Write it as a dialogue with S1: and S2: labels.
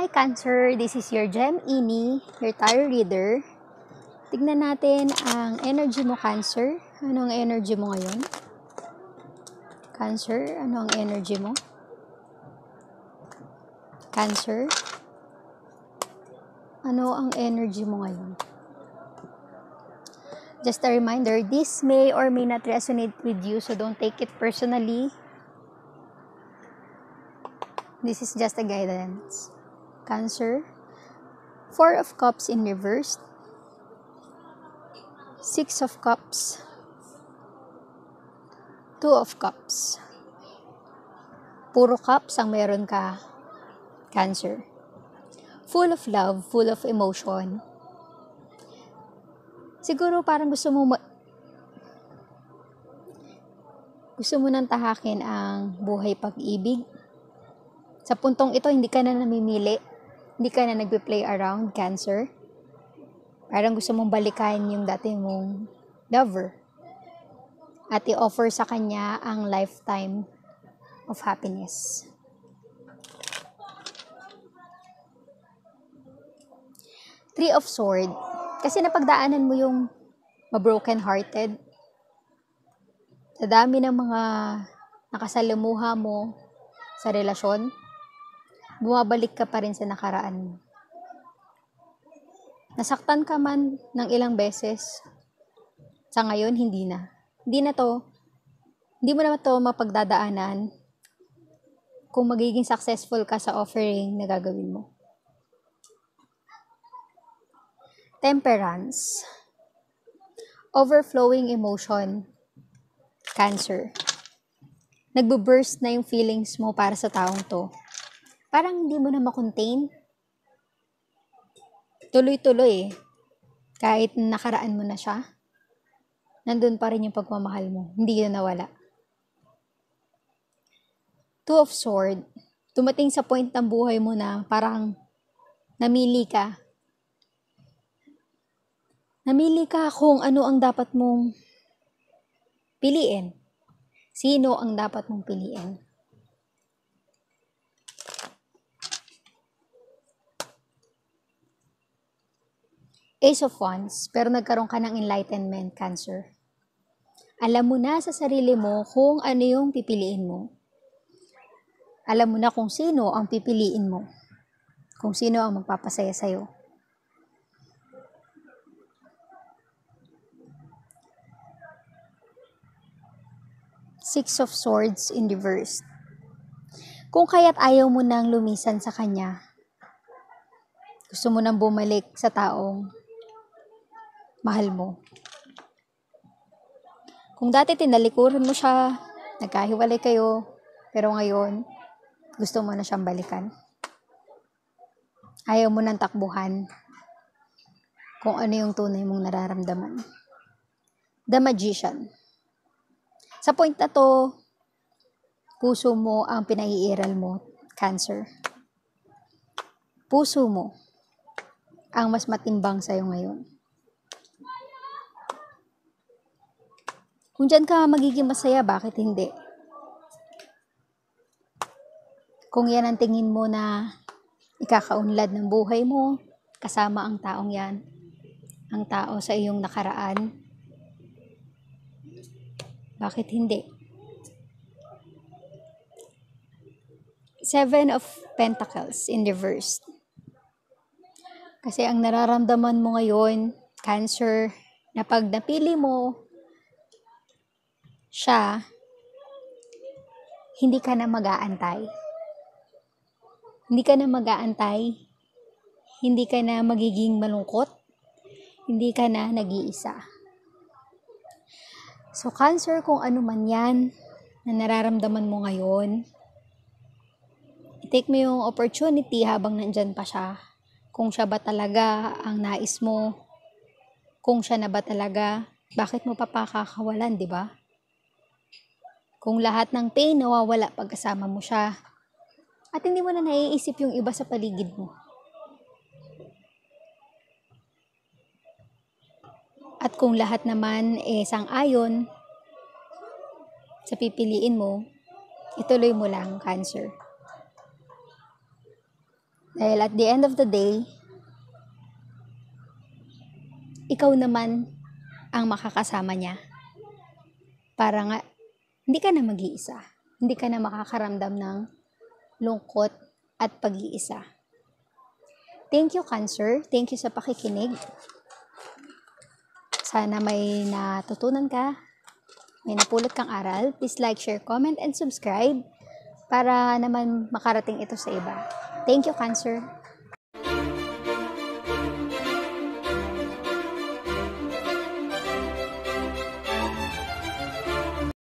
S1: Hi Cancer, this is your Gem Ini, your tarot reader. Tignan natin ang energy mo Cancer. Ano ang energy mo ngayon? Cancer, ano ang energy mo? Cancer, ano ang energy mo ngayon? Just a reminder, this may or may not resonate with you, so don't take it personally. This is just a guidance. Cancer, 4 of Cups in reverse, 6 of Cups, 2 of Cups. Puro cups ang meron ka, Cancer. Full of love, full of emotion. Siguro parang gusto mo nang tahakin ang buhay pag-ibig. Sa puntong ito, hindi ka na namimili. Hindi ka na nagpe-play around, Cancer. Parang gusto mong balikan yung dati mong lover. At i-offer sa kanya ang lifetime of happiness. Three of Swords. Kasi napagdaanan mo yung ma-broken-hearted. Sa dami ng mga nakasalamuha mo sa relasyon, bumabalik ka pa rin sa nakaraan mo. Nasaktan ka man ng ilang beses, sa ngayon hindi na. Hindi mo na to mapagdadaanan kung magiging successful ka sa offering na gagawin mo. Temperance. Overflowing emotion, Cancer. Nagbo-burst na yung feelings mo para sa taong to. Parang hindi mo na makontain. Tuloy-tuloy eh. Kahit nakaraan mo na siya, nandun pa rin yung pagmamahal mo. Hindi yun nawala. 2 of Swords. Dumating sa point ng buhay mo na parang namili ka. Namili ka kung ano ang dapat mong piliin. Sino ang dapat mong piliin? Ace of Wands, pero nagkaroon ka ng enlightenment, Cancer. Alam mo na sa sarili mo kung ano yung pipiliin mo. Alam mo na kung sino ang pipiliin mo. Kung sino ang magpapasaya sa'yo. Six of Swords in reverse. Kung kaya't ayaw mo nang lumisan sa kanya, gusto mo nang bumalik sa taong mahal mo. Kung dati tinalikuran mo siya, nagkahiwalay kayo, pero ngayon, gusto mo na siyang balikan. Ayaw mo nang takbuhan kung ano yung tunay mong nararamdaman. The Magician. Sa point na to, puso mo ang pinaiiral mo, Cancer. Puso mo ang mas matimbang sa'yo ngayon. Kung dyan ka magiging masaya, bakit hindi? Kung yan ang tingin mo na ikakaunlad ng buhay mo, kasama ang taong yan, ang tao sa iyong nakaraan, bakit hindi? 7 of Pentacles in reverse. Kasi ang nararamdaman mo ngayon, Cancer, na pag napili mo siya, hindi ka na mag-aantay. Hindi ka na mag-aantay. Hindi ka na magiging malungkot. Hindi ka na nag-iisa. So Cancer, kung ano man yan na nararamdaman mo ngayon, i-take mo yung opportunity habang nandyan pa siya. Kung siya ba talaga ang nais mo, kung siya na ba talaga, bakit mo pa pakakawalan, di ba? Kung lahat ng pain nawawala pag kasama mo siya, at hindi mo na naiisip yung iba sa paligid mo. At kung lahat naman sang-ayon sa pipiliin mo, ituloy mo lang, Cancer. Dahil at the end of the day, ikaw naman ang makakasama niya. Para nga, hindi ka na mag-iisa. Hindi ka na makakaramdam ng lungkot at pag-iisa. Thank you, Cancer. Thank you sa pakikinig. Sana may natutunan ka, may napulot kang aral. Please like, share, comment, and subscribe para naman makarating ito sa iba. Thank you, Cancer.